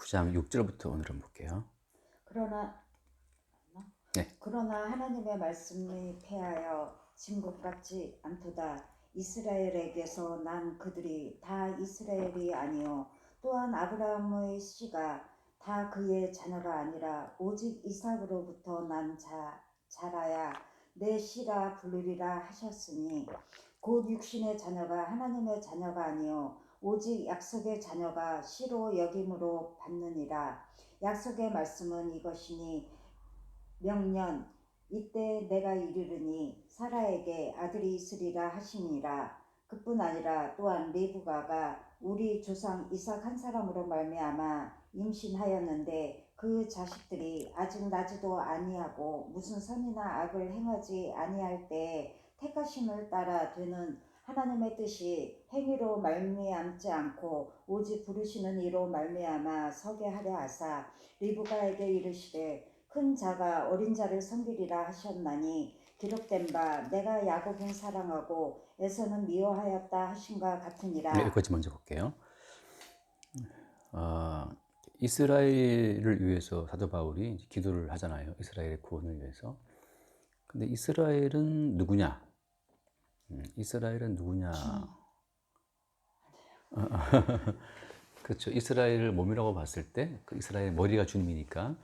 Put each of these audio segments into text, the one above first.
9장 6절부터 오늘 한번 볼게요. 그러나 하나님의 말씀이 패하여 진 것 같지 않도다. 이스라엘에게서 난 그들이 다 이스라엘이 아니요 또한 아브라함의 씨가 다 그의 자녀가 아니라 오직 이삭으로부터 난 자라야 내 씨라 부르리라 하셨으니 곧 육신의 자녀가 하나님의 자녀가 아니요 오직 약속의 자녀가 씨로 여김으로 받느니라. 약속의 말씀은 이것이니 명년 이때 내가 이르르니 사라에게 아들이 있으리라 하시니라. 그뿐 아니라 또한 리브가가 우리 조상 이삭 한 사람으로 말미암아 임신하였는데 그 자식들이 아직 나지도 아니하고 무슨 선이나 악을 행하지 아니할 때에 택하심을 따라 되는 하나님의 뜻이 행위로 말미암지 않고 오직 부르시는 이로 말미암아 서게 하려 하사 리브가에게 이르시되 큰 자가 어린 자를 섬기리라 하셨나니 기록된 바 내가 야곱은 사랑하고 에서는 미워하였다 하신과 같으니라. 네, 여기까지 먼저 볼게요. 이스라엘을 위해서 사도 바울이 기도를 하잖아요. 이스라엘의 구원을 위해서. 근데 이스라엘은 누구냐? 이스라엘은 누구냐? 그렇죠. 이스라엘을 몸이라고 봤을 때 그 이스라엘 머리가 주님이니까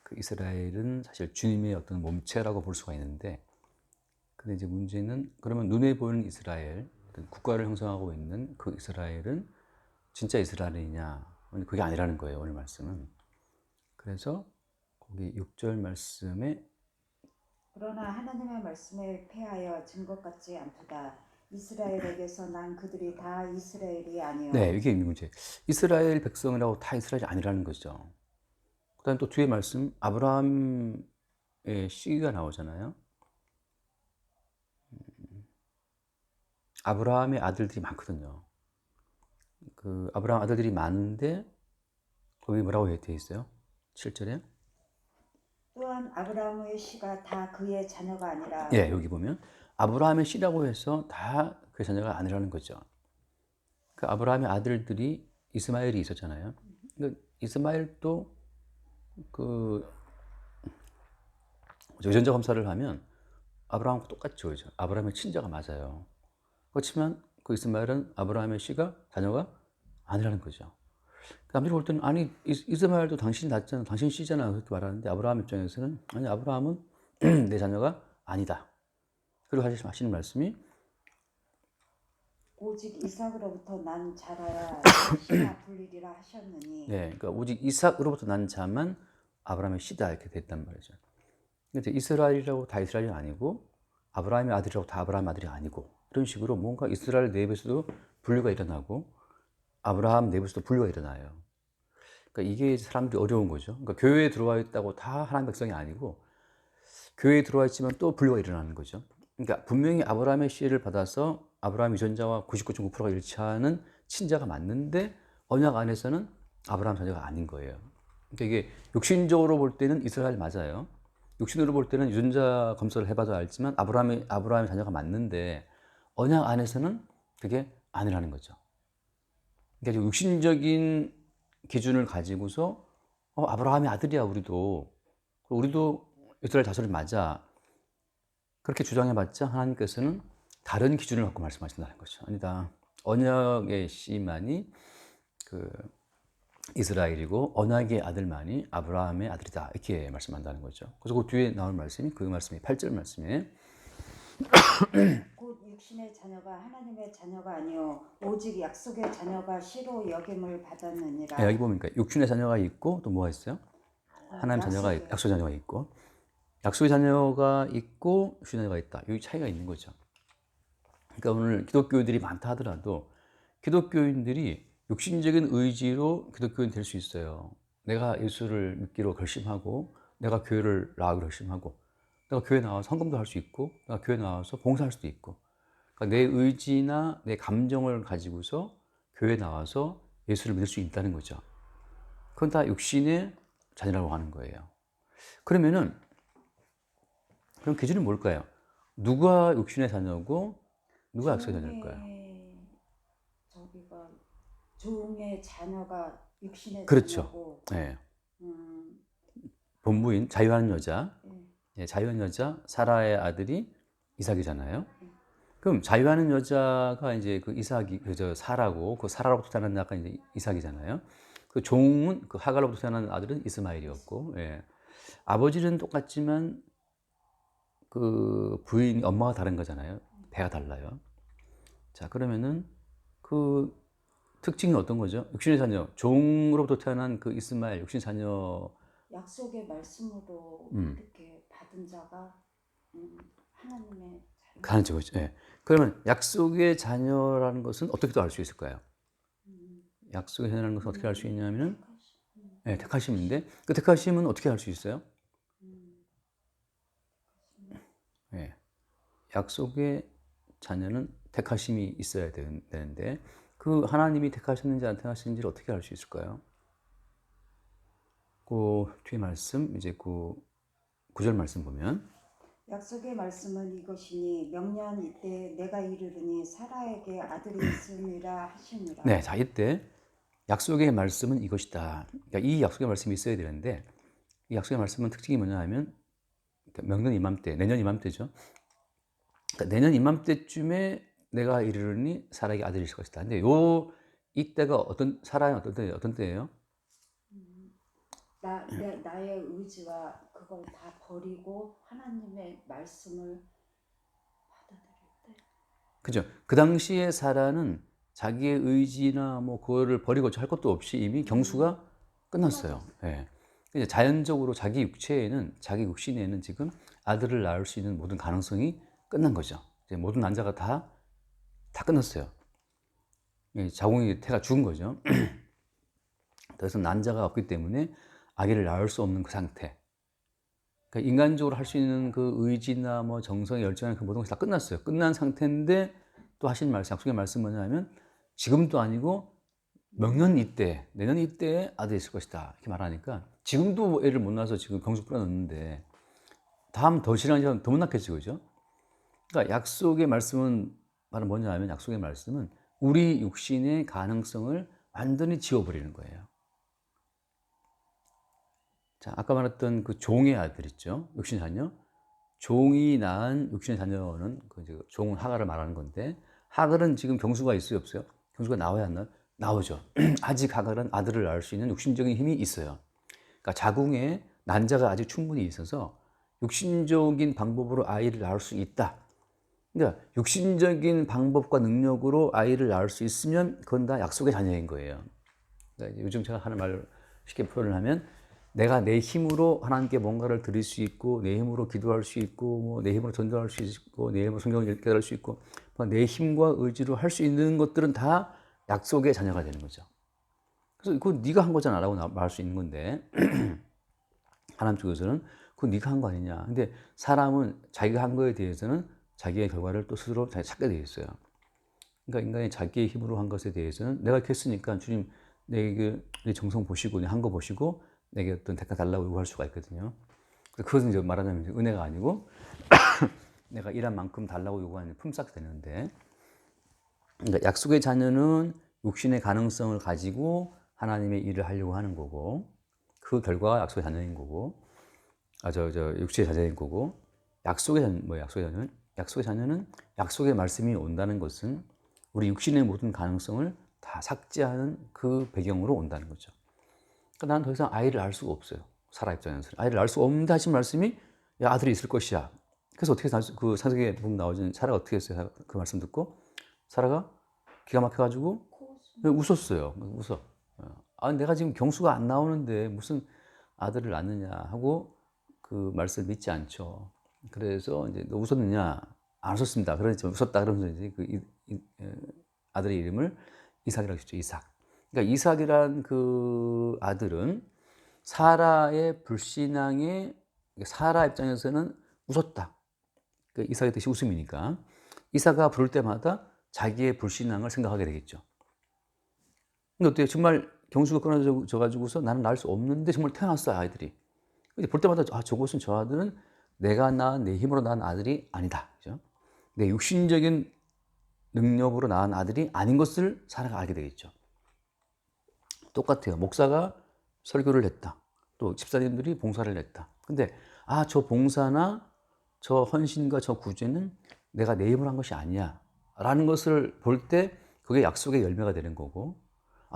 그 이스라엘은 사실 주님의 어떤 몸체라고 볼 수가 있는데, 근데 이제 문제는 그러면 눈에 보이는 이스라엘, 국가를 형성하고 있는 그 이스라엘은 진짜 이스라엘이냐? 그게 아니라는 거예요, 오늘 말씀은. 그래서 거기 6절 말씀에 그러나 하나님의 말씀에 패하여 진 것 같지 않도다. 이스라엘에게서 난 그들이 다 이스라엘이 아니요. 네, 이게 문제. 이스라엘 백성이라고 다 이스라엘이 아니라는 거죠. 그다음 또 뒤에 말씀 아브라함의 씨가 나오잖아요. 아브라함의 아들들이 많거든요. 그 아브라함 아들들이 많은데 거기 뭐라고 되어 있어요? 7절에? 또한 아브라함의 씨가 다 그의 자녀가 아니라. 예, 여기 보면 아브라함의 씨라고 해서 다 그의 자녀가 아니라는 거죠. 그 아브라함의 아들들이 이스마엘이 있었잖아요. 그 이스마엘도 그 유전자 검사를 하면 아브라함과 똑같죠, 그죠? 아브라함의 친자가 맞아요. 그렇지만 그 이스마엘은 아브라함의 씨가 자녀가 아니라는 거죠. 남들이 볼 때는 아니 이스마엘도 당신이 낳잖아, 당신 씨잖아 그렇게 말하는데 아브라함 입장에서는 아니 아브라함은 내 자녀가 아니다. 그리고 하시는 말씀이 오직 이삭으로부터 난 자라야 씨라 불리리라 하셨느니. 네, 그러니까 오직 이삭으로부터 난 자만 아브라함의 씨다 이렇게 됐단 말이죠. 근데 이스라엘이라고 다 이스라엘이 아니고 아브라함의 아들이라고 다 아브라함의 아들이 아니고 이런 식으로 뭔가 이스라엘 내부에서도 분류가 일어나고 아브라함 내부에서도 분류가 일어나요. 그러니까 이게 사람들이 어려운 거죠. 그러니까 교회에 들어와 있다고 다 하나님 백성이 아니고 교회에 들어와 있지만 또 분류가 일어나는 거죠. 그러니까 분명히 아브라함의 씨를 받아서 아브라함 유전자와 99.9%가 일치하는 친자가 맞는데 언약 안에서는 아브라함 자녀가 아닌 거예요. 그러니까 이게 육신적으로 볼 때는 이스라엘 맞아요. 육신으로 볼 때는 유전자 검사를 해봐도 알지만 아브라함의 자녀가 맞는데 언약 안에서는 그게 아니라는 거죠. 그러니까 육신적인 기준을 가지고서 아브라함의 아들이야 우리도 이스라엘 자손이 맞아 그렇게 주장해봤자 하나님께서는 다른 기준을 갖고 말씀하신다는 거죠. 아니다. 언약의 씨만이 그 이스라엘이고 언약의 아들만이 아브라함의 아들이다 이렇게 말씀한다는 거죠. 그래서 그 뒤에 나올 말씀이 그 말씀이 8절 말씀에 곧 육신의 자녀가 하나님의 자녀가 아니요 오직 약속의 자녀가 씨로 여김을 받았느니라. 네, 여기 보면 육신의 자녀가 있고 또 뭐가 있어요? 하나님 자녀가 약속의 자녀가 있고 약속의 자녀가 있고 육신의 자녀가 있다. 여기 차이가 있는 거죠. 그러니까 오늘 기독교인들이 많다 하더라도 기독교인들이 육신적인 의지로 기독교인 될 수 있어요. 내가 예수를 믿기로 결심하고 내가 교회를 나가기로 결심하고 내가 교회 나와서 헌금도 할 수 있고 내가 교회 나와서 봉사할 수도 있고 그러니까 내 의지나 내 감정을 가지고서 교회 나와서 예수를 믿을 수 있다는 거죠. 그건 다 육신의 자녀라고 하는 거예요. 그러면은 그럼 기준은 뭘까요? 누가 육신의 자녀고 누가 약속의 자녀일까요? 저기가 종의 자녀가 육신의 그렇죠. 자녀고. 예. 음, 본부인 자유하는 여자, 예, 예, 자유하는 여자 사라의 아들이 이삭이잖아요. 그럼 자유하는 여자가 이제 그 이삭이 그저 사라고 그 사라로부터 태어난 자가 이제 이삭이잖아요. 그 종은 그 하갈로부터 태어난 아들은 이스마엘이었고, 예. 아버지는 똑같지만 그 부인 엄마가 다른 거잖아요. 배가 달라요. 자, 그러면은 그 특징이 어떤 거죠? 육신의 자녀, 종으로부터 태어난 그 이스마엘 육신의 자녀. 약속의 말씀으로 음. 이렇게 받은 자가 하나님의 자녀. 가능죠, 그렇죠. 예. 그러면 약속의 자녀라는 것은 어떻게 또 알 수 있을까요? 약속의 자녀라는 것은 어떻게 알 수 있냐면은, 예, 택하심인데 그 택하심은 어떻게 알 수 있어요? 예. 약속의 자녀는 택하심이 있어야 되는데 그 하나님이 택하셨는지 안 택하셨는지를 어떻게 알 수 있을까요? 그 뒤에 말씀 이제 그 9절 말씀 보면 약속의 말씀은 이것이니 명년 이때 내가 이르르니 사라에게 아들이 있으리라 하시니라. 네, 자 이때 약속의 말씀은 이것이다. 그러니까 이 약속의 말씀이 있어야 되는데 이 약속의 말씀은 특징이 뭐냐 하면 명년 이맘때, 내년 이맘때죠. 그러니까 내년 이맘때쯤에 내가 이르르니 사라에게 아들이 있을 것이다. 근데 이때가 어떤 때예요? 나의 의지와 그걸 다 버리고 하나님의 말씀을 받아들일 때. 그죠? 그 당시에 사라는 자기의 의지나 뭐 그거를 버리고 할 것도 없이 이미 경수가 끝났어요. 예. 이제 자연적으로 자기 육체에는 자기 육신에는 지금 아들을 낳을 수 있는 모든 가능성이 끝난 거죠. 이제 모든 난자가 다 끝났어요. 자궁이 태가 죽은 거죠. 더 이상 난자가 없기 때문에 아기를 낳을 수 없는 그 상태. 그러니까 인간적으로 할 수 있는 그 의지나 뭐 정성의 열정이나 그 모든 것이 다 끝났어요. 끝난 상태인데 또 하신 말씀, 약속의 말씀은 뭐냐면 지금도 아니고 명년 이때, 내년 이때에 아들이 있을 것이다. 이렇게 말하니까 지금도 애를 못 낳아서 지금 병수 뿌려놓는데 다음 더 지난 시간 더 못 낳겠지, 그죠? 그러니까 약속의 말씀은 바로 뭐냐 하면 약속의 말씀은 우리 육신의 가능성을 완전히 지워버리는 거예요. 자, 아까 말했던 그 종의 아들 있죠? 육신의 자녀. 종이 낳은 육신의 자녀는 그 이제 종은 하갈을 말하는 건데 하갈은 지금 경수가 있어요, 없어요? 경수가 나와야 안 나와요? 나오죠. 아직 하갈은 아들을 낳을 수 있는 육신적인 힘이 있어요. 그러니까 자궁에 난자가 아직 충분히 있어서 육신적인 방법으로 아이를 낳을 수 있다. 그러니까 육신적인 방법과 능력으로 아이를 낳을 수 있으면 그건 다 약속의 자녀인 거예요. 그러니까 요즘 제가 하는 말을 쉽게 표현을 하면 내가 내 힘으로 하나님께 뭔가를 드릴 수 있고 내 힘으로 기도할 수 있고 뭐 내 힘으로 전도할 수 있고 내 힘으로 성경을 깨달을 수 있고 내 힘과 의지로 할 수 있는 것들은 다 약속의 자녀가 되는 거죠. 그래서 그건 네가 한 거잖아 라고 말할 수 있는 건데 하나님 쪽에서는 그건 네가 한 거 아니냐. 근데 사람은 자기가 한 거에 대해서는 자기의 결과를 또 스스로 찾게 되어 있어요. 그러니까 인간이 자기의 힘으로 한 것에 대해서는 내가 이렇게 했으니까 주님 내 정성 보시고 내 한 거 보시고 내게 어떤 대가 달라고 요구할 수가 있거든요. 그것은 이제 말하자면 이제 은혜가 아니고 내가 일한 만큼 달라고 요구하는 품삯이 되는데, 그러니까 약속의 자녀는 육신의 가능성을 가지고 하나님의 일을 하려고 하는 거고 그 결과가 약속의 자녀인 거고 육신의 자녀인 거고 약속의 자녀 뭐예요? 약속의 자녀는 약속의 말씀이 온다는 것은 우리 육신의 모든 가능성을 다 삭제하는 그 배경으로 온다는 거죠. 그러니까 나는 더 이상 아이를 낳을 수가 없어요. 사라 입장에서는 아이를 낳을 수 없는데 하신 말씀이 야 아들이 있을 것이야. 그래서 어떻게 그 창세기에 보면 나오는 사라가 어떻게 했어요? 그 말씀 듣고 사라가 기가 막혀가지고 웃었어요. 웃어. 아 내가 지금 경수가 안 나오는데 무슨 아들을 낳느냐 하고 그 말씀을 믿지 않죠. 그래서 이제 너 웃었느냐? 안 웃었습니다. 그러지 웃었다 그러면서 이제 아들의 이름을 이삭이라고 했죠. 이삭. 그러니까 이삭이란 그 아들은 사라의 불신앙에 사라 입장에서는 웃었다. 그 이삭의 뜻이 웃음이니까 이삭아 부를 때마다 자기의 불신앙을 생각하게 되겠죠. 근데 어때요? 정말 경수가 끊어져 가지고서 나는 낳을 수 없는데 정말 태어났어요 아이들이. 근데 볼 때마다 아 저것은 저 아들은 내가 낳은 내 힘으로 낳은 아들이 아니다. 그죠? 내 육신적인 능력으로 낳은 아들이 아닌 것을 사라가 알게 되겠죠. 똑같아요. 목사가 설교를 했다. 또 집사님들이 봉사를 했다. 근데 저 봉사나 저 헌신과 저 구제는 내가 내 힘으로 한 것이 아니야 라는 것을 볼 때 그게 약속의 열매가 되는 거고,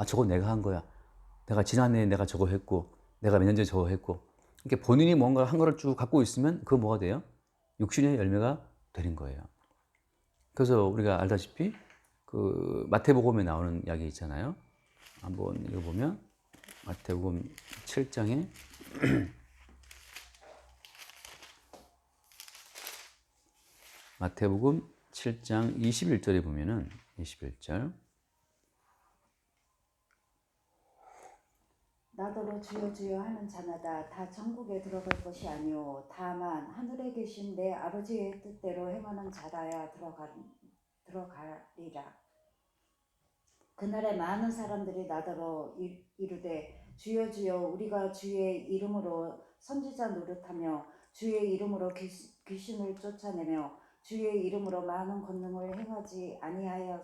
저거 내가 한 거야. 내가 지난해에 내가 저거 했고, 내가 몇 년 전에 저거 했고, 이렇게 본인이 뭔가 한 거를 쭉 갖고 있으면 그거 뭐가 돼요? 육신의 열매가 되는 거예요. 그래서 우리가 알다시피 그 마태복음에 나오는 이야기 있잖아요. 한번 읽어보면 마태복음 7장에 마태복음 7장 21절에 보면은 21절 나더러 주여 주여 하는 자마다 다 천국에 들어갈 것이 아니오 다만 하늘에 계신 내 아버지의 뜻대로 행하는 자라야 들어가리라. 그날에 많은 사람들이 나더러 이르되 주여 주여 우리가 주의 이름으로 선지자 노릇하며 주의 이름으로 귀신을 쫓아내며 주의 이름으로 많은 권능을 행하지 아니하였나이까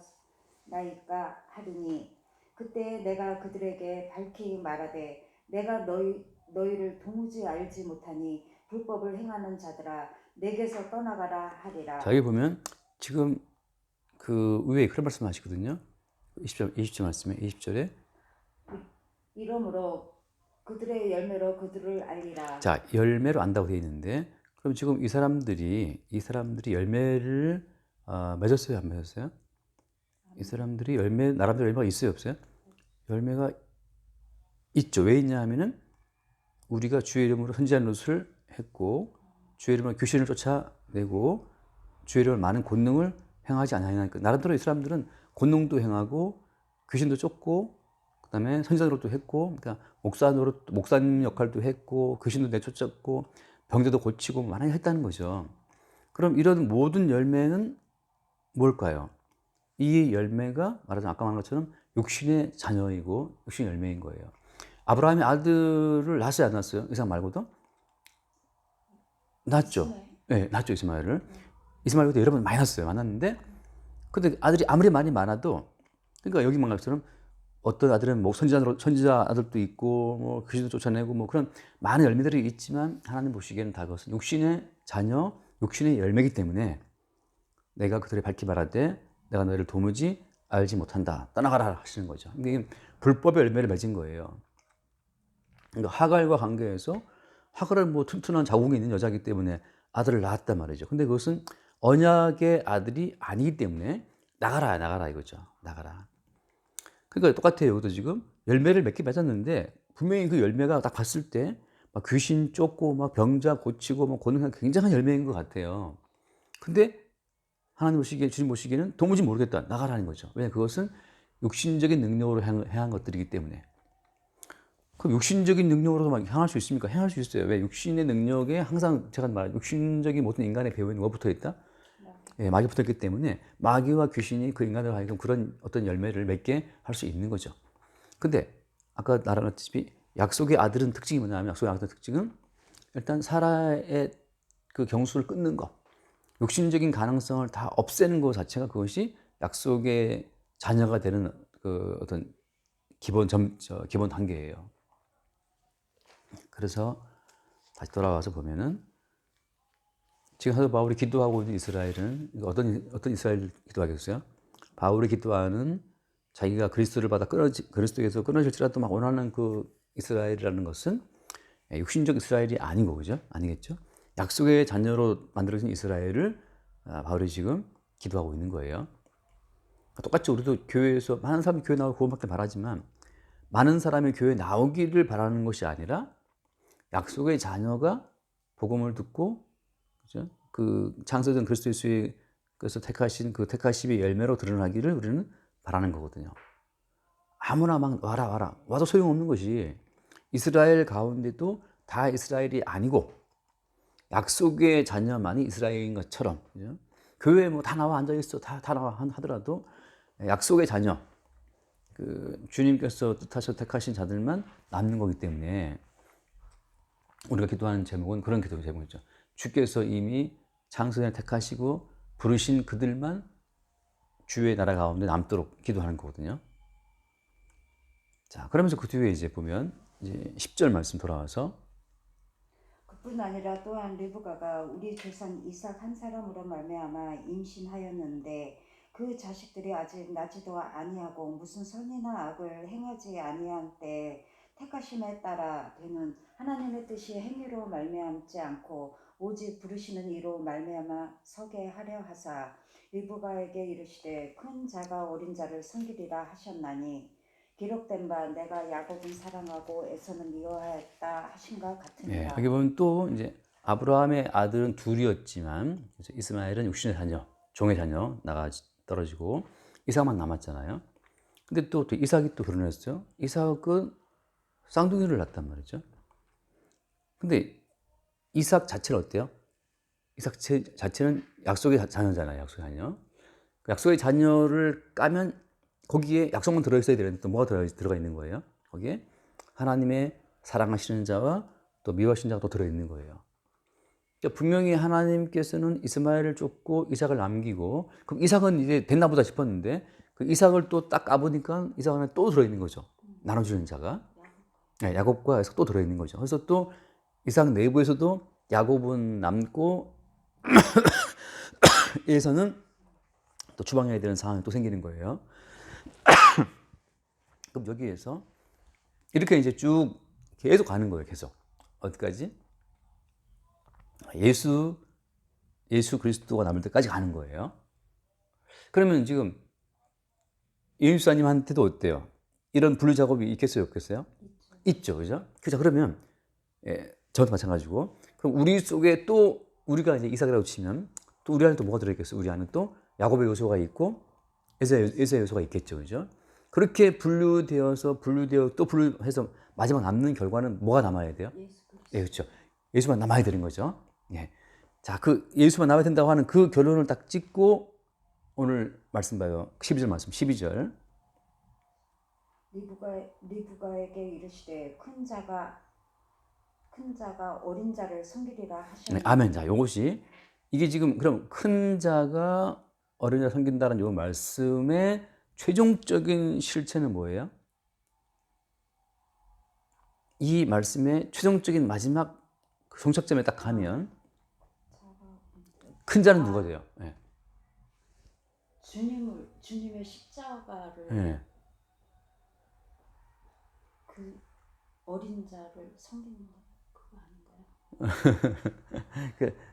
하리니 그때 내가 그들에게 밝히 말하되 내가 너희를 도무지 알지 못하니 불법을 행하는 자들아 내게서 떠나가라 하리라. 자, 여기 보면 지금 그 위에 그런 말씀 하시거든요. 20절 말씀에 20절에 이러므로 그들의 열매로 그들을 알리라. 자, 열매로 안다고 되어 있는데, 그럼 지금 이 사람들이 열매를 맺었어요, 안 맺었어요? 이 사람들이 나름대로 열매가 있어요, 없어요? 열매가 있죠. 왜 있냐 하면은 우리가 주의 이름으로 선지자 노릇을 했고, 주의 이름으로 귀신을 쫓아내고, 주의 이름으로 많은 권능을 행하지 않으니까. 나름대로 이 사람들은 권능도 행하고 귀신도 쫓고 그다음에 선지자 노릇도 했고, 그러니까 목사님 역할도 했고 귀신도 내쫓았고 병자도 고치고 많이 했다는 거죠. 그럼 이런 모든 열매는 뭘까요? 이 열매가 말하자면 아까 말한 것처럼 육신의 자녀이고 육신의 열매인 거예요. 아브라함이 아들을 낳았어요, 안 낳았어요? 이삭 말고도? 낳았죠. 네, 낳았죠, 이스마엘을. 이스마엘도 여러 번 많이 낳았어요. 많았는데 근데 아들이 아무리 많이 많아도, 그러니까 여기 말한 것처럼 어떤 아들은 뭐 선지자 아들도 있고 뭐 귀신도 쫓아내고 뭐 그런 많은 열매들이 있지만 하나님 보시기에는 다 그것은 육신의 자녀, 육신의 열매이기 때문에 내가 그들의 밝히 말하되 내가 너희를 도무지 알지 못한다. 떠나가라 하시는 거죠. 이게 불법의 열매를 맺은 거예요. 그러니까 하갈과 관계에서 하갈은 뭐 튼튼한 자궁이 있는 여자이기 때문에 아들을 낳았단 말이죠. 근데 그것은 언약의 아들이 아니기 때문에 나가라 이거죠. 나가라. 그러니까 똑같아요. 여기도 지금 열매를 몇 개 맺었는데 분명히 그 열매가 딱 봤을 때 막 귀신 쫓고 막 병자 고치고 뭐 권능한 굉장한 열매인 것 같아요. 근데 하나님 보시기에, 주님 보시기에는 도무지 모르겠다. 나가라는 거죠. 왜냐 그것은 육신적인 능력으로 행한 것들이기 때문에. 그럼 육신적인 능력으로도 막 행할 수 있습니까? 행할 수 있어요. 왜? 육신의 능력에 항상 제가 말한 육신적인 모든 인간의 배후에는 뭐가 붙어 있다? 예, 마귀 붙어 있기 때문에 마귀와 귀신이 그 인간을 하여금 그런 어떤 열매를 맺게 할 수 있는 거죠. 근데 아까 말했듯이 약속의 아들은 특징이 뭐냐면, 약속의 아들의 특징은 일단 사라의 그 경수를 끊는 것, 육신적인 가능성을 다 없애는 것 자체가 그것이 약속의 자녀가 되는 그 어떤 기본 단계예요. 그래서 다시 돌아와서 보면은 지금 사도 바울이 기도하고 있는 이스라엘은 어떤 이스라엘 기도하겠어요? 바울이 기도하는 자기가 그리스도를 받아 그리스도에서 끊어질지라도 막 원하는 그 이스라엘이라는 것은 육신적 이스라엘이 아니고, 그죠? 아니겠죠? 약속의 자녀로 만들어진 이스라엘을 바울이 지금 기도하고 있는 거예요. 똑같이 우리도 교회에서 많은 사람이 교회 나오고 구원받길 바라지만 많은 사람이 교회 나오기를 바라는 것이 아니라 약속의 자녀가 복음을 듣고, 그죠? 그 창세전 그리스도 예수께서 택하신 그 택하심의 열매로 드러나기를 우리는 바라는 거거든요. 아무나 막 와도 소용없는 것이, 이스라엘 가운데도 다 이스라엘이 아니고 약속의 자녀만이 이스라엘인 것처럼, 그죠? 교회에 뭐 다 나와 앉아 있어, 다 나와 하더라도 약속의 자녀, 그 주님께서 뜻하셔 택하신 자들만 남는 거기 때문에 우리가 기도하는 제목은 그런 기도 제목이죠. 주께서 이미 창세전에 택하시고 부르신 그들만 주의 나라 가운데 남도록 기도하는 거거든요. 자, 그러면서 그 뒤에 이제 보면 이제 10절 말씀 돌아와서 그뿐 아니라 또한 리브가가 우리 조상 이삭 한 사람으로 말미암아 임신하였는데 그 자식들이 아직 나지도 아니하고 무슨 선이나 악을 행하지 아니한 때 택하심에 따라 되는 하나님의 뜻이 행위로 말미암지 않고 오직 부르시는 이로 말미암아 서게 하려 하사 리브가에게 이르시되 큰 자가 어린 자를 섬기리라 하셨나니 기록된 바 내가 야곱은 사랑하고 에서는 미워하였다 하신 것 예, 같으니라. 여기 보면 또 이제 아브라함의 아들은 둘이었지만 그래서 이스마엘은 육신의 자녀, 종의 자녀 나가 떨어지고 이삭만 남았잖아요. 근데 또 이삭이 또 결혼했어요. 이삭은 쌍둥이를 낳았단 말이죠. 근데 이삭 자체는 어때요? 이삭 자체는 약속의 자녀잖아요. 약속의 자녀. 그 약속의 자녀를 까면 거기에 약속만 들어있어야 되는데 또 뭐가 들어가 있는 거예요? 거기에 하나님의 사랑하시는 자와 또 미워하시는 자가 또 들어있는 거예요. 그러니까 분명히 하나님께서는 이스마엘을 쫓고 이삭을 남기고 그럼 이삭은 이제 됐나 보다 싶었는데 그 이삭을 또 딱 까보니까 이삭 안에 또 들어있는 거죠. 나눠주는 자가. 네, 야곱과 에서 또 들어있는 거죠. 그래서 또 이삭 내부에서도 야곱은 남고 에서는 또 추방해야 되는 상황이 또 생기는 거예요. 그럼 여기에서 이렇게 이제 쭉 계속 가는 거예요. 계속 어디까지? 예수 그리스도가 남을 때까지 가는 거예요. 그러면 지금 예수님한테도 어때요? 이런 분류 작업이 있겠어요, 없겠어요? 있죠, 그죠? 그죠? 그러면 저도 마찬가지고 그럼 우리 속에 또 우리가 이제 이삭이라고 치면 또 우리 안에 또 뭐가 들어있겠어요? 우리 안에 또 야곱의 요소가 있고 에서의 요소가 있겠죠, 그죠? 그렇게 분류되어 또 분류해서 마지막 남는 결과는 뭐가 남아야 돼요? 예, 그렇죠. 예수만 남아야 되는 거죠. 예. 자, 그 예수만 남아야 된다고 하는 그 결론을 딱 찍고 오늘 말씀 봐요. 12절 말씀, 12절. 리브가에게 이르시되 큰 자가 어린 자를 섬기리라 하시니. 네, 아멘. 자, 요것이 이게 지금 그럼 큰 자가 어린 자를 섬긴다는 요 말씀의 최종적인 실체는 뭐예요? 이 말씀의 최종적인 마지막 종착점에 딱 가면 큰 자는 누가 돼요? 네. 주님의 십자가를 네. 그 어린 자를 섬기는 거 그거 아닌가요?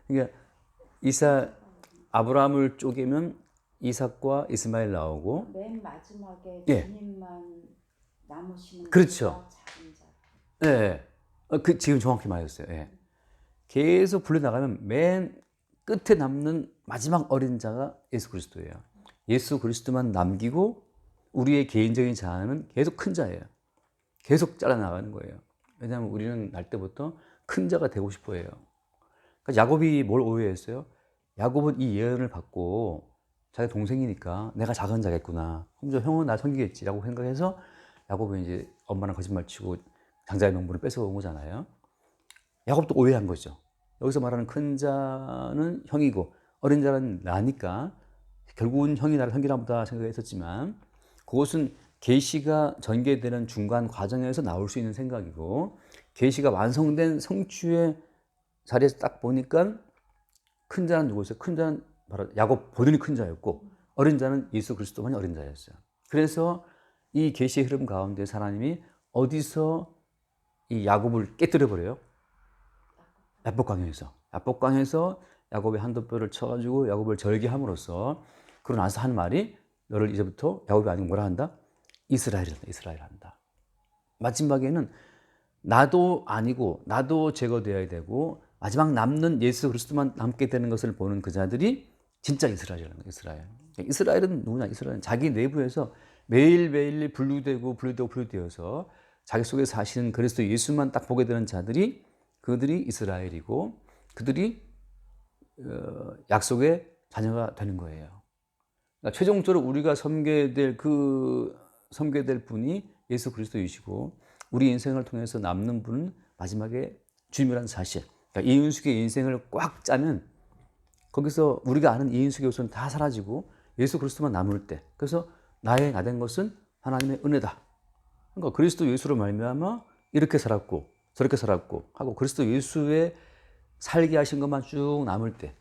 그러니까 아브라함을 쪼개면 이삭과 이스마엘 나오고 맨 마지막에 예. 주님만 남으시는 그렇죠. 작은 자. 네. 지금 정확히 말했어요. 예. 계속 불려나가면 맨 끝에 남는 마지막 어린 자가 예수 그리스도예요. 예수 그리스도만 남기고 우리의 개인적인 자아는 계속 큰 자예요. 계속 잘라나가는 거예요. 왜냐하면 우리는 날 때부터 큰 자가 되고 싶어 해요. 그러니까 야곱이 뭘 오해했어요? 야곱은 이 예언을 받고 자기 동생이니까 내가 작은 자겠구나. 그럼 형은 나 섬기겠지라고 생각해서 야곱은 이제 엄마랑 거짓말 치고 장자의 명분을 뺏어온 거잖아요. 야곱도 오해한 거죠. 여기서 말하는 큰 자는 형이고 어린 자는 나니까 결국은 형이 나를 섬기나 보다 생각했었지만 그것은 계시가 전개되는 중간 과정에서 나올 수 있는 생각이고 계시가 완성된 성취의 자리에서 딱 보니까 큰 자는 누구였어요? 큰 자는 바로 야곱 본인이 큰 자였고 어린 자는 예수 그리스도만이 어린 자였어요. 그래서 이 계시의 흐름 가운데 하나님이 어디서 이 야곱을 깨뜨려 버려요? 야복강에서 야곱의 한도뼈를 쳐가지고 야곱을 절개함으로써 그러고 나서 한 말이 너를 이제부터 야곱이 아니고 뭐라 한다? 이스라엘 한다. 마지막에는 나도 아니고 나도 제거되어야 되고 마지막 남는 예수 그리스도만 남게 되는 것을 보는 그 자들이 진짜 이스라엘이라는 거예요. 이스라엘은 누구냐? 이스라엘은 자기 내부에서 매일매일 분류되어서 자기 속에 사시는 그리스도 예수만 딱 보게 되는 자들이 그들이 이스라엘이고 그들이 약속의 자녀가 되는 거예요. 그러니까 최종적으로 우리가 섬겨야 될 분이 예수 그리스도이시고 우리 인생을 통해서 남는 분은 마지막에 주님이라는 사실. 그러니까 이인숙의 인생을 꽉 짜면 거기서 우리가 아는 이인숙의 요소는 다 사라지고 예수 그리스도만 남을 때 그래서 나 된 것은 하나님의 은혜다. 그러니까 그리스도 예수로 말미암아 이렇게 살았고 저렇게 살았고 하고 그리스도 예수의 살게 하신 것만 쭉 남을 때,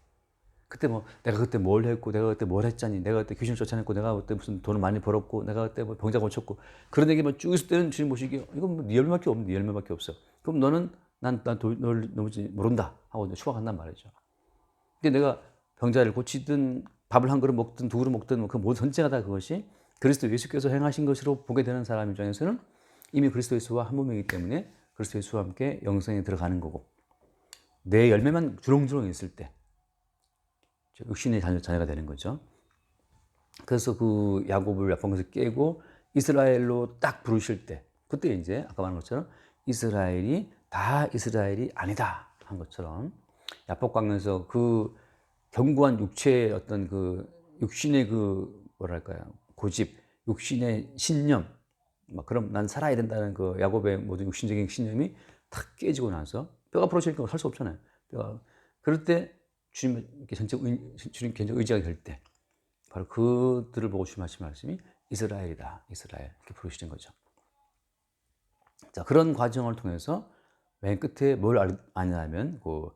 그때 뭐 내가 그때 뭘 했고 내가 그때 뭘 했자니, 내가 그때 귀신을 쫓아냈고 내가 그때 무슨 돈을 많이 벌었고 내가 그때 뭐 병자 고쳤고 그런 얘기만 쭉 있을 때는 주님 보시기에 이건 뭐네 열매밖에 없는데, 네 열매밖에 없어. 그럼 너는 널 너무지 모른다 하고 이제 추방한단 말이죠. 근데 내가 병자를 고치든 밥을 한 그릇 먹든 두 그릇 먹든 그 모든 전체가 다 그것이 그리스도 예수께서 행하신 것으로 보게 되는 사람 입장에서는 이미 그리스도 예수와 한 몸이기 때문에 그리스도 예수와 함께 영생에 들어가는 거고, 내 열매만 주렁주렁 있을 때 육신의 자녀가 되는 거죠. 그래서 그 야곱을 약방에서 깨고 이스라엘로 딱 부르실 때, 그때 이제 아까 말한 것처럼 이스라엘이 다 이스라엘이 아니다 한 것처럼 야복강에서 그 견고한 육체의 어떤 그 육신의 그 뭐랄까요, 고집, 육신의 신념, 막 그럼 난 살아야 된다는 그 야곱의 모든 육신적인 신념이 탁 깨지고 나서 뼈가 부러지니까 살 수 없잖아요. 뼈가 그럴 때 주님 주님 개인적 의지가 될 때 바로 그들을 보고 주님 하신 말씀이 이스라엘이다, 이스라엘 이렇게 부르시는 거죠. 자, 그런 과정을 통해서 맨 끝에 뭘 아냐면 그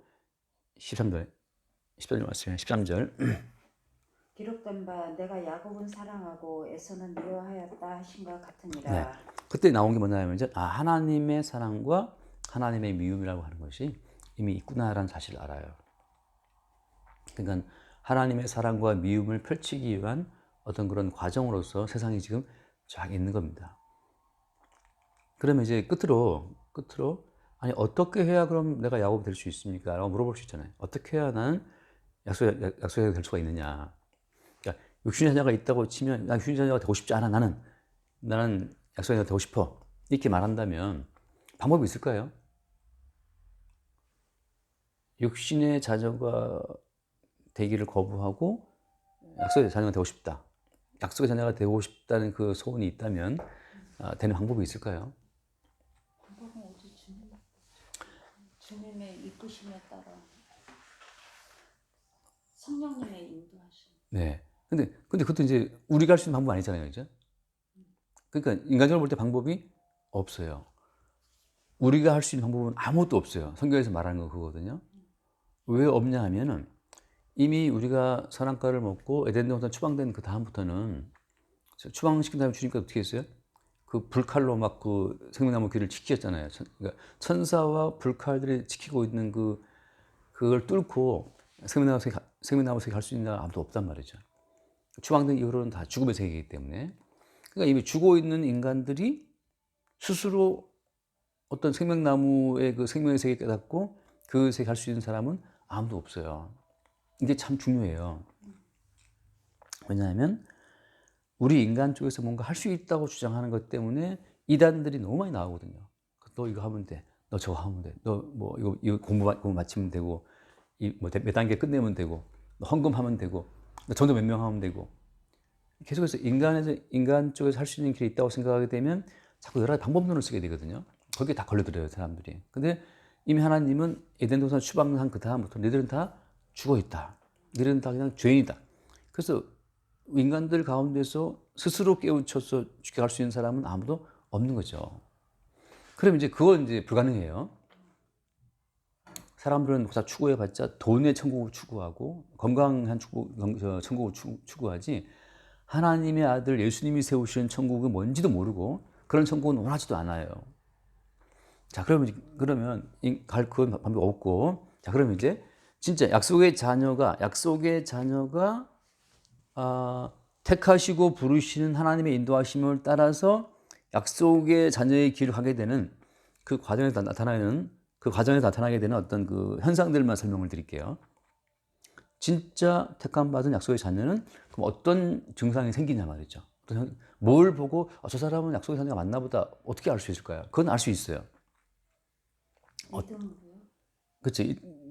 13절 13절 말씀이에요. 13절 기록된 바 내가 야곱은 사랑하고 에서는 미워하였다 하신과 같으니라. 네. 그때 나온 게 뭐냐면 이제 하나님의 사랑과 하나님의 미움이라고 하는 것이 이미 있구나라는 사실을 알아요. 그러니까 하나님의 사랑과 미움을 펼치기 위한 어떤 그런 과정으로서 세상이 지금 쫙 있는 겁니다. 그러면 이제 끝으로 아니 어떻게 해야 그럼 내가 야곱이 될 수 있습니까? 라고 물어볼 수 있잖아요. 어떻게 해야 나는 약속의 될 수가 있느냐? 그러니까 육신의 자녀가 있다고 치면 난 육신의 자녀가 되고 싶지 않아. 나는 약속의 자녀가 되고 싶어. 이렇게 말한다면 방법이 있을까요? 육신의 자녀가 되기를 거부하고 약속의 자녀가 되고 싶다. 약속의 자녀가 되고 싶다는 그 소원이 있다면 되는 방법이 있을까요? 방법은 어디 주님의 이끄심에 따라 성령님의 인도하심. 네. 근데 그것도 이제 우리가 할 수 있는 방법 아니잖아요, 그죠? 그러니까 인간적으로 볼 때 방법이 없어요. 우리가 할 수 있는 방법은 아무것도 없어요. 성경에서 말하는 건 그거거든요. 왜 없냐 하면은 이미 우리가 선악과를 먹고 에덴 동산 추방된 그 다음부터는, 추방시킨 다음에 주님께서 어떻게 했어요? 그 불칼로 막 그 생명나무 길을 지키셨잖아요. 그러니까 천사와 불칼들이 지키고 있는 그걸 뚫고 생명나무 세계 갈 수 있는 아무도 없단 말이죠. 추방된 이후로는 다 죽음의 세계이기 때문에. 그러니까 이미 죽어 있는 인간들이 스스로 어떤 생명나무의 그 생명의 세계 깨닫고 그 세계 갈 수 있는 사람은 아무도 없어요. 이게 참 중요해요. 왜냐하면 우리 인간 쪽에서 뭔가 할 수 있다고 주장하는 것 때문에 이단들이 너무 많이 나오거든요. 너 이거 하면 돼. 너 저거 하면 돼. 너 뭐 이거 공부 마치면 되고, 몇 단계 끝내면 되고, 너 헌금하면 되고, 너 전도 몇 명 하면 되고. 계속해서 인간 쪽에서 할 수 있는 길이 있다고 생각하게 되면 자꾸 여러 가지 방법론을 쓰게 되거든요. 거기에 다 걸려들어요, 사람들이. 근데 이미 하나님은 에덴 동산 추방한 그 다음부터 너희들은 다 죽어 있다. 너희들은 다 그냥 죄인이다. 그래서 인간들 가운데서 스스로 깨우쳐서 죽게 갈 수 있는 사람은 아무도 없는 거죠. 그럼 이제 그건 이제 불가능해요. 사람들은 다 추구해봤자 돈의 천국을 추구하고 건강한 천국을 추구하지, 하나님의 아들 예수님이 세우신 천국이 뭔지도 모르고 그런 천국은 원하지도 않아요. 자, 그러면 갈 그건 방법이 없고, 자, 그러면 이제 진짜 약속의 자녀가 택하시고 부르시는 하나님의 인도하심을 따라서 약속의 자녀의 길을 가게 되는 그 과정에 나타나게 되는 어떤 그 현상들만 설명을 드릴게요. 진짜 택함 받은 약속의 자녀는 그럼 어떤 증상이 생기냐 말이죠. 뭘 보고 저 사람은 약속의 자녀가 맞나 보다 어떻게 알 수 있을까요? 그건 알 수 있어요. 믿음으로요? 그렇죠.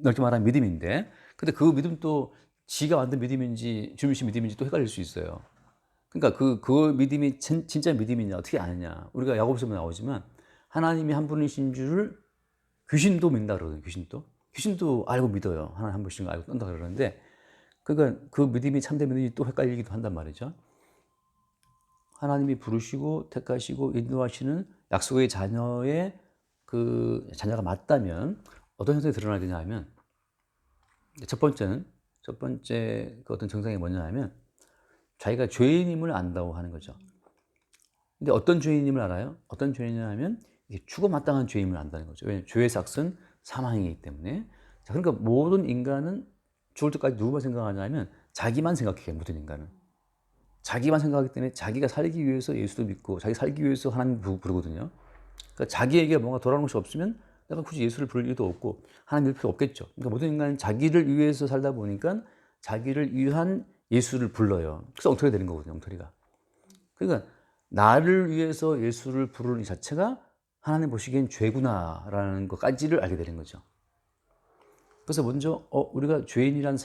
넓게 말하면 믿음인데, 근데 그 믿음도 지가 만든 믿음인지 주님이신 믿음인지 또 헷갈릴 수 있어요. 그러니까 그 믿음이 진짜 믿음이냐 어떻게 아느냐. 우리가 야고보서에 나오지만 하나님이 한 분이신 줄을 귀신도 믿는다 그러거든요. 귀신도 알고 믿어요. 하나님 한 분이신 걸 알고 떤다 그러는데, 그러니까 그 믿음이 참된 믿음인지 또 헷갈리기도 한단 말이죠. 하나님이 부르시고 택하시고 인도하시는 약속의 자녀의 그 자녀가 맞다면 어떤 현상이 드러나야 되냐 하면 첫 번째 그 어떤 증상이 뭐냐 하면 자기가 죄인임을 안다고 하는 거죠. 근데 어떤 죄인임을 알아요? 어떤 죄인이냐 하면 이게 죽어 마땅한 죄인임을 안다는 거죠. 왜냐하면 죄의 삭은 사망이기 때문에. 자, 그러니까 모든 인간은 죽을 때까지 누구만 생각하냐면 자기만 생각해요. 모든 인간은. 자기만 생각하기 때문에 자기가 살기 위해서 예수도 믿고 자기 살기 위해서 하나님 부르거든요. 그러니까 자기에게 뭔가 돌아오는 것이 없으면 내가 굳이 예수를 부를 이유도 없고 하나님 믿을 필요 없겠죠. 그러니까 모든 인간은 자기를 위해서 살다 보니까 자기를 위한 예수를 불러요. 그래서 엉터리가 되는 거거든요. 엉터리가. 그러니까 나를 위해서 예수를 부르는 이 자체가 하나님 보시기엔 죄구나라는 것까지를 알게 되는 거죠. 그래서 먼저 우리가 죄인이라는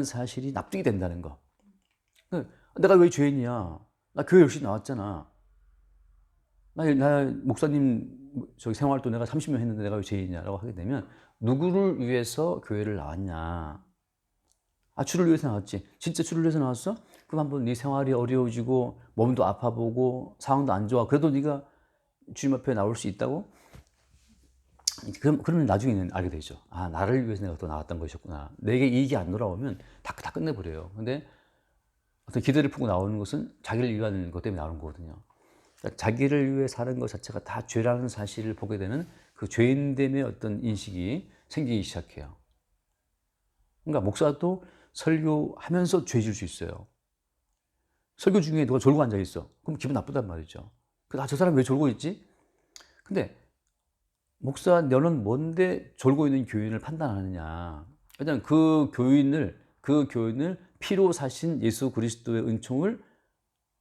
사실이 납득이 된다는 거. 내가 왜 죄인이야? 나 교회 열심히 나왔잖아. 나 목사님 저기 생활도 내가 30년 했는데 내가 왜 죄인이냐라고 하게 되면 누구를 위해서 교회를 나왔냐? 주를 위해서 나왔지. 진짜 주를 위해서 나왔어? 그럼 한번 네 생활이 어려워지고 몸도 아파 보고 상황도 안 좋아. 그래도 네가 주님 앞에 나올 수 있다고? 그러면 나중에는 알게 되죠. 나를 위해서 내가 또 나왔던 것이었구나. 내게 이익이 안 돌아오면 다 끝내버려요. 근데 어떤 기대를 품고 나오는 것은 자기를 위한 것 때문에 나오는 거거든요. 그러니까 자기를 위해 사는 것 자체가 다 죄라는 사실을 보게 되는 그 죄인됨의 어떤 인식이 생기기 시작해요. 그러니까 목사도 설교하면서 죄질 수 있어요. 설교 중에 누가 졸고 앉아 있어. 그럼 기분 나쁘단 말이죠. 저 사람 왜 졸고 있지? 근데 목사 너는 뭔데 졸고 있는 교인을 판단하느냐? 왜냐하면 그 교인을 피로 사신 예수 그리스도의 은총을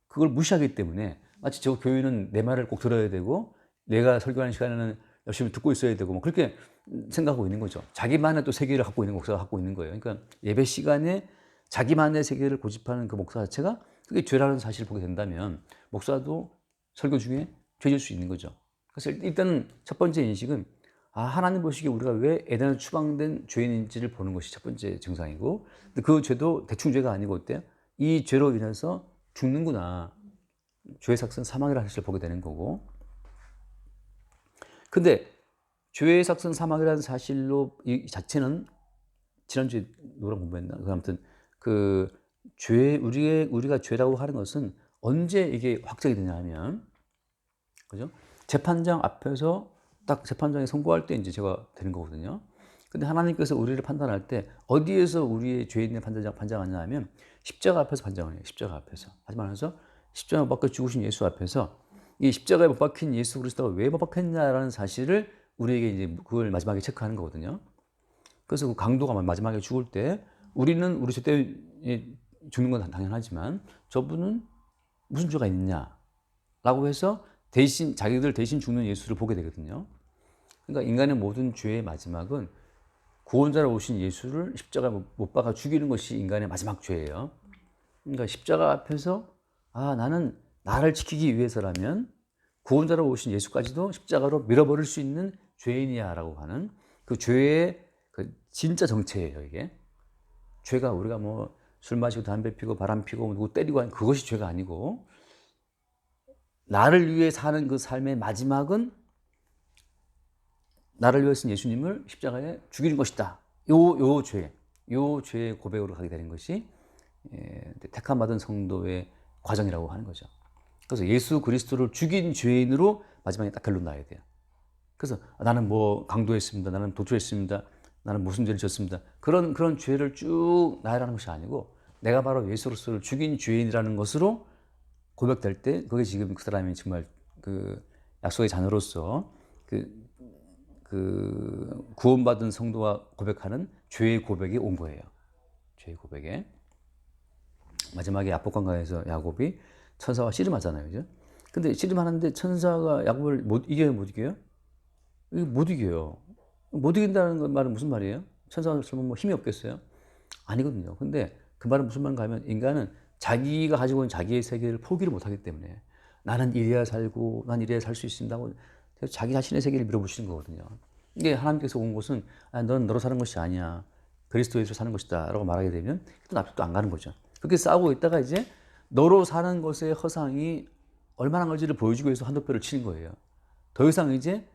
그걸 무시하기 때문에 마치 저 교인은 내 말을 꼭 들어야 되고 내가 설교하는 시간에는 열심히 듣고 있어야 되고 뭐 그렇게 생각하고 있는 거죠. 자기만의 또 세계를 갖고 있는 목사가 갖고 있는 거예요. 그러니까 예배 시간에 자기만의 세계를 고집하는 그 목사 자체가 그게 죄라는 사실을 보게 된다면 목사도 설교 중에 죄질 수 있는 거죠. 그래서 일단은 첫 번째 인식은 하나님 보시기에 우리가 왜 에덴에서 추방된 죄인인지를 보는 것이 첫 번째 증상이고, 근데 그 죄도 대충 죄가 아니고 어때요? 이 죄로 인해서 죽는구나. 죄의 삭은 사망이라는 사실을 보게 되는 거고. 근데 죄의 삭은 사망이라는 사실로 이 자체는 지난주에 노랑 공부했나? 아무튼 우리가 죄라고 하는 것은 언제 이게 확정이 되냐 하면, 그죠? 재판장 앞에서 딱 재판장이 선고할 때 이제 제가 되는 거거든요. 근데 하나님께서 우리를 판단할 때 어디에서 우리의 죄인을 판단하냐 하면 십자가 앞에서 판단을 해요. 십자가 앞에서. 하지만 십자가 못 박혀 죽으신 예수 앞에서 이 십자가에 못 박힌 예수 그리스도가 왜 못 박혔냐라는 사실을 우리에게 이제 그걸 마지막에 체크하는 거거든요. 그래서 그 강도가 마지막에 죽을 때 우리는 우리 죄 때문에 죽는 건 당연하지만 저분은 무슨 죄가 있냐라고 해서 자기들 대신 죽는 예수를 보게 되거든요. 그러니까 인간의 모든 죄의 마지막은 구원자로 오신 예수를 십자가에 못 박아 죽이는 것이 인간의 마지막 죄예요. 그러니까 십자가 앞에서 나는 나를 지키기 위해서라면 구원자로 오신 예수까지도 십자가로 밀어버릴 수 있는 죄인이야라고 하는 그 죄의 그 진짜 정체예요. 이게 죄가 우리가 뭐 술 마시고 담배 피고 바람 피고 누구 때리고 하는 그것이 죄가 아니고, 나를 위해 사는 그 삶의 마지막은 나를 위해 쓴 예수님을 십자가에 죽이는 것이다. 요 죄의 고백으로 가게 되는 것이 택함 받은 성도의 과정이라고 하는 거죠. 그래서 예수 그리스도를 죽인 죄인으로 마지막에 딱 결론 나야 돼요. 그래서 나는 뭐 강도했습니다. 나는 도주했습니다. 나는 무슨 죄를 졌습니다. 그런 죄를 쭉 나열하는 것이 아니고 내가 바로 예수 그리스도를 죽인 죄인이라는 것으로 고백될 때 그게 지금 그 사람이 정말 그 약속의 자녀로서 그 구원받은 성도가 고백하는 죄의 고백이 온 거예요. 죄의 고백에. 마지막에 야복강가에서 야곱이 천사와 씨름하잖아요. 그죠? 근데 씨름하는데 천사가 야곱을 못 이겨요? 못 이겨요. 못 이긴다는 말은 무슨 말이에요? 천사가 뭐 힘이 없겠어요? 아니거든요. 근데 그 말은 무슨 말인가 하면 인간은 자기가 가지고 있는 자기의 세계를 포기를 못하기 때문에 나는 이래야 살고 난 이래야 살 수 있습니다고 자기 자신의 세계를 밀어붙이는 거거든요. 이게 하나님께서 온 것은 넌 너로 사는 것이 아니야. 그리스도에서 사는 것이다 라고 말하게 되면 또 납득도 안 가는 거죠. 그렇게 싸우고 있다가 이제 너로 사는 것의 허상이 얼마나 건지를 보여주기 위해서 한도뼈를 치는 거예요. 더 이상 이제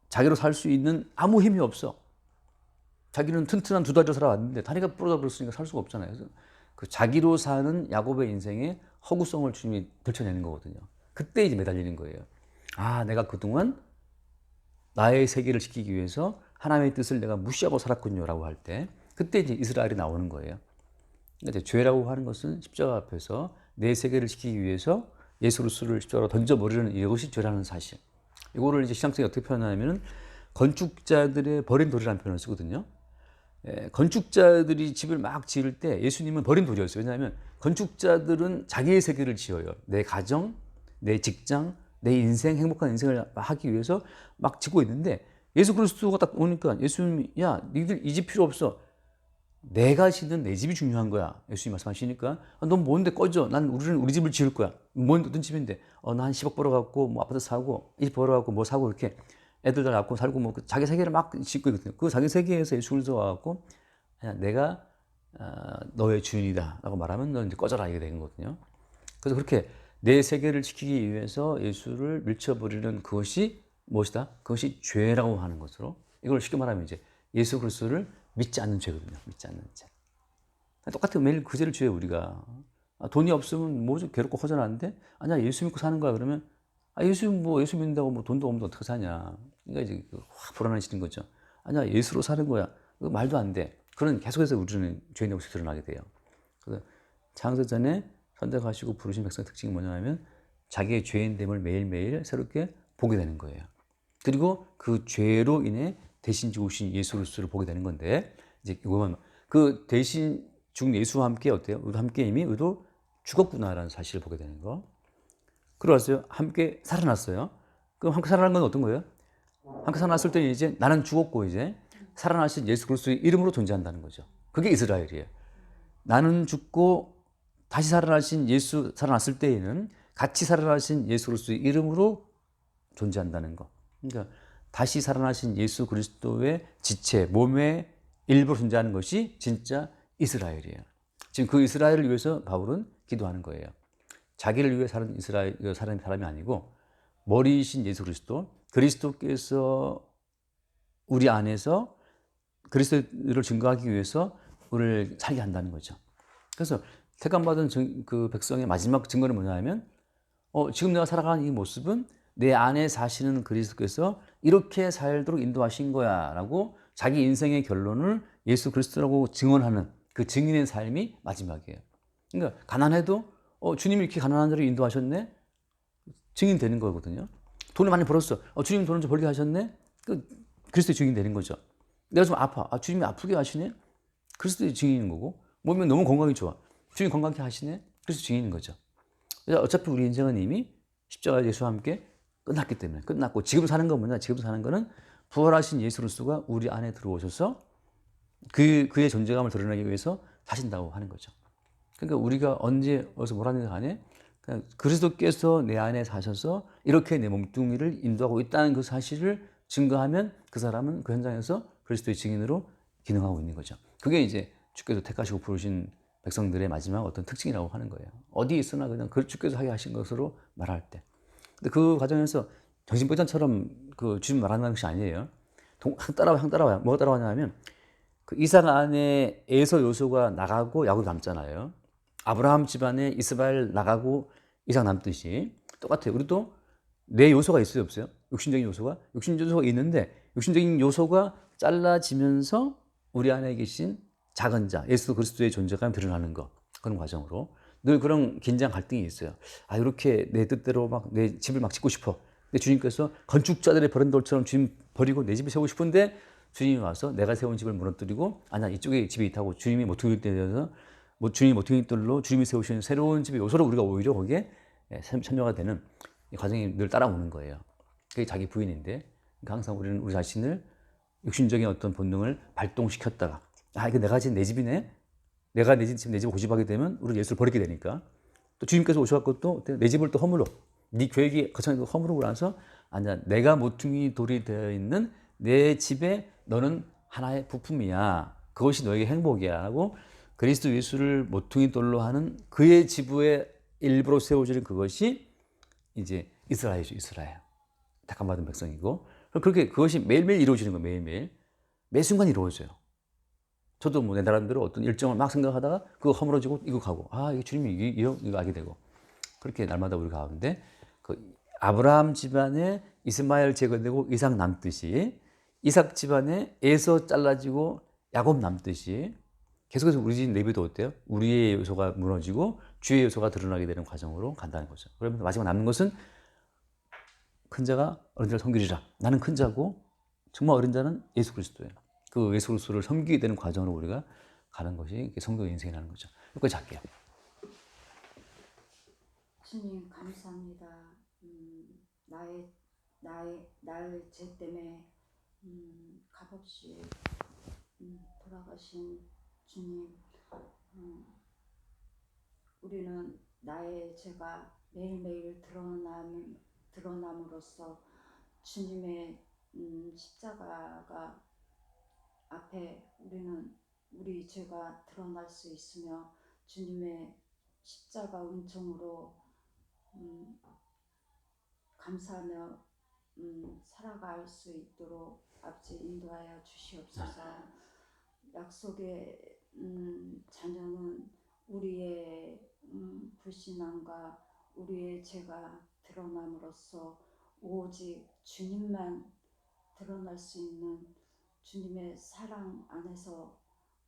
자기로 살 수 있는 아무 힘이 없어. 자기는 튼튼한 두 다리로 살아왔는데 다리가 부러져 버렸으니까 살 수가 없잖아요. 그래서 그 자기로 사는 야곱의 인생에 허구성을 주님이 들춰내는 거거든요. 그때 이제 매달리는 거예요. 아, 내가 그동안 나의 세계를 지키기 위해서 하나님의 뜻을 내가 무시하고 살았군요라고 할 때, 그때 이제 이스라엘이 나오는 거예요. 그러니까 이제 죄라고 하는 것은 십자가 앞에서 내 세계를 지키기 위해서 예수 그리스도를 십자가로 던져버리는 이것이 죄라는 사실. 이거를 이제 신학생이 어떻게 표현하냐면은 건축자들의 버린 돌이라는 표현을 쓰거든요. 건축자들이 집을 막 지을 때 예수님은 버린 돌이었어요. 왜냐하면 건축자들은 자기의 세계를 지어요. 내 가정, 내 직장, 내 인생, 행복한 인생을 하기 위해서 막 짓고 있는데, 예수 그리스도가 딱 오니까 예수님이, 야, 니들 이 집 필요 없어. 내가 짓는 내 집이 중요한 거야. 예수님 말씀하시니까, 넌 뭔데 꺼져. 난 우리 집을 지을 거야. 뭔 어떤 집인데, 나 한 10억 벌어갖고 뭐 아파트 사고, 이 집 벌어갖고 뭐 사고, 이렇게 애들 다 낳고 살고 뭐 자기 세계를 막 짓고 있거든요. 그 자기 세계에서 예수 그리스도가 와갖고, 내가 너의 주인이다라고 말하면 넌 이제 꺼져라 이게 되는 거거든요. 그래서 그렇게 내 세계를 지키기 위해서 예수를 밀쳐버리는 그것이 무엇이다? 그것이 죄라고 하는 것으로, 이걸 쉽게 말하면 이제 예수 그리스도를 믿지 않는 죄거든요. 믿지 않는 죄. 똑같은 매일 그 죄를 지어요, 우리가. 돈이 없으면 뭐 좀 괴롭고 허전한데, 아니야, 예수 믿고 사는 거야. 그러면, 예수 믿는다고 뭐 돈도 없는데 어떻게 사냐. 그러니까 이제 확 불안해지는 거죠. 아니야, 예수로 사는 거야. 그거 말도 안 돼. 그런 계속해서 우리는 죄인의 모습이 드러나게 돼요. 그래서 창세전에 선택하시고 부르신 백성의 특징이 뭐냐면 자기의 죄인됨을 매일매일 새롭게 보게 되는 거예요. 그리고 그 죄로 인해 대신 죽으신 예수 그리스도를 보게 되는 건데, 이제 이거만 그 대신 죽은 예수와 함께 어때요? 우리도 함께 이미 우리도 죽었구나라는 사실을 보게 되는 거. 그러왔어요. 함께 살아났어요. 그럼 함께 살아난 건 어떤 거예요? 함께 살아났을 때 이제 나는 죽었고 이제 살아나신 예수 그리스도의 이름으로 존재한다는 거죠. 그게 이스라엘이에요. 나는 죽고 다시 살아나신 예수, 살아났을 때에는 같이 살아나신 예수 그리스도의 이름으로 존재한다는 거. 그러니까 다시 살아나신 예수 그리스도의 지체, 몸의 일부로 존재하는 것이 진짜 이스라엘이에요. 지금 그 이스라엘을 위해서 바울은 기도하는 거예요. 자기를 위해 사는 이스라엘 사람이 아니고 머리이신 예수 그리스도께서 우리 안에서 그리스도를 증거하기 위해서 우리를 살게 한다는 거죠. 그래서 택함받은 그 백성의 마지막 증거는 뭐냐면, 지금 내가 살아가는 이 모습은 내 안에 사시는 그리스도께서 이렇게 살도록 인도하신 거야 라고 자기 인생의 결론을 예수 그리스도라고 증언하는 그 증인의 삶이 마지막이에요. 그러니까 가난해도 주님이 이렇게 가난한 자를 인도하셨네? 증인 되는 거거든요. 돈을 많이 벌었어. 주님 돈을 좀 벌게 하셨네? 그리스도의 증인 되는 거죠. 내가 좀 아파. 주님이 아프게 하시네? 그리스도의 증인인 거고, 몸이 너무 건강이 좋아. 주님 건강하게 하시네? 그리스도 증인인 거죠. 어차피 우리 인생은 이미 십자가 예수와 함께 끝났기 때문에, 끝났고, 지금 사는 건 뭐냐? 지금 사는 거는 부활하신 예수 그리스도가 우리 안에 들어오셔서 그의 존재감을 드러내기 위해서 사신다고 하는 거죠. 그러니까 우리가 언제 어디서 뭐라는 간에 그리스도께서 내 안에 사셔서 이렇게 내 몸뚱이를 인도하고 있다는 그 사실을 증거하면 그 사람은 그 현장에서 그리스도의 증인으로 기능하고 있는 거죠. 그게 이제 주께서 택하시고 부르신 백성들의 마지막 어떤 특징이라고 하는 거예요. 어디 있으나 그냥 그 주께서 하게 하신 것으로 말할 때. 근데 그 과정에서 정신병자처럼 그 주님 말하는 것이 아니에요. 향 따라와요. 뭐가 따라와냐면 그 이삭 안에 에서 요소가 나가고 야곱이 남잖아요. 아브라함 집안에 이스마엘 나가고 이삭 남듯이 똑같아요. 우리도 내 요소가 있어요, 없어요? 육신적인 요소가? 육신적인 요소가 있는데 육신적인 요소가 잘라지면서 우리 안에 계신 작은 자, 예수 그리스도의 존재감이 드러나는 것, 그런 과정으로 늘 그런 긴장 갈등이 있어요. 이렇게 내 뜻대로 막 내 집을 막 짓고 싶어. 근데 주님께서 건축자들의 버린 돌처럼 주님 버리고 내 집을 세우고 싶은데 주님이 와서 내가 세운 집을 무너뜨리고, 아니야, 이쪽에 집이 있다고 주님이 모퉁이 떼어서 주님이 모퉁이 돌로 주님이 세우시는 새로운 집의 요소로 우리가 오히려 거기에 참여가 되는 이 과정이 늘 따라오는 거예요. 그게 자기 부인인데, 그러니까 항상 우리는 우리 자신을 육신적인 어떤 본능을 발동시켰다가, 이거 내가 지금 내 집이네? 내가 내 집을 고집하게 되면 우리 예수를 버리게 되니까, 또 주님께서 오셔갖고 또 내 집을 또 허물어. 네 계획이 거창하게 허물고 나서, 아니야, 내가 모퉁이 돌이 되어 있는 내 집에 너는 하나의 부품이야. 그것이 너에게 행복이야. 하고 그리스도 예수를 모퉁이 돌로 하는 그의 지부의 일부로 세워지는 그것이 이제 이스라엘이죠, 이스라엘. 택함받은 백성이고. 그렇게 그것이 매일매일 이루어지는 거예요, 매일매일. 매 순간 이루어져요. 저도 뭐 내 나름대로 어떤 일정을 막 생각하다가 그거 허물어지고 이거 가고, 아, 이게 주님이 이거 알게 되고. 그렇게 날마다 우리가 가는데, 그 아브라함 집안에 이스마엘 제거되고 이삭 남듯이, 이삭 집안에 에서 잘라지고 야곱 남듯이, 계속해서 우리 집 레위도 어때요? 우리의 요소가 무너지고 주의 요소가 드러나게 되는 과정으로 간다는 거죠. 그러면 마지막 남는 것은 큰 자가 어린 자를 섬기리라. 나는 큰 자고 정말 어린 자는 예수 그리스도예요. 그 예수 그리스도를 섬기게 되는 과정으로 우리가 가는 것이 성도 인생이라는 거죠. 여기까지 할게요. 주님 감사합니다. 나의 죄 때문에 값없이 돌아가신 주님, 우리는 나의 죄가 매일매일 드러남으로써 주님의 십자가가 앞에 우리 죄가 드러날 수 있으며 주님의 십자가 은총으로 감사하며 살아갈 수 있도록 아버지 인도하여 주시옵소서. 약속의 자녀는 우리의 불신앙과 우리의 죄가 드러남으로써 오직 주님만 드러날 수 있는 주님의 사랑 안에서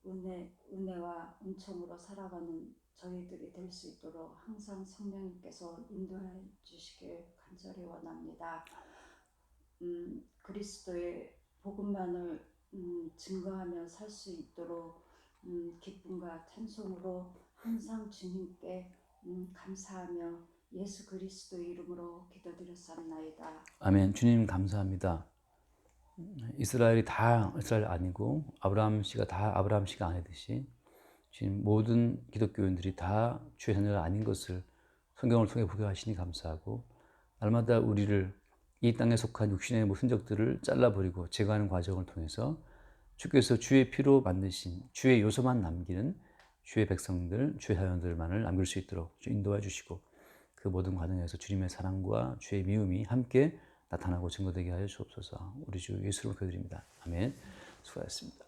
은혜와 은총으로 살아가는 저희들이 될 수 있도록 항상 성령님께서 인도해 주시길 간절히 원합니다. 그리스도의 복음만을 증거하며 살 수 있도록 기쁨과 찬송으로 항상 주님께 감사하며 예수 그리스도 이름으로 기도드렸사옵나이다. 아멘. 주님 감사합니다. 이스라엘이 다 이스라엘 아니고 아브라함 씨가 다 아브라함 씨가 아니듯이 지금 모든 기독교인들이 다 주의 자녀가 아닌 것을 성경을 통해 보게 하시니 감사하고, 날마다 우리를 이 땅에 속한 육신의 모든 흔적들을 잘라버리고 제거하는 과정을 통해서 주께서 주의 피로 만드신 주의 요소만 남기는 주의 백성들, 주의 자녀들만을 남길 수 있도록 인도해 주시고, 그 모든 과정에서 주님의 사랑과 주의 미움이 함께 나타나고 증거되게 하여 주옵소서. 우리 주 예수로 기도드립니다. 아멘. 수고하셨습니다.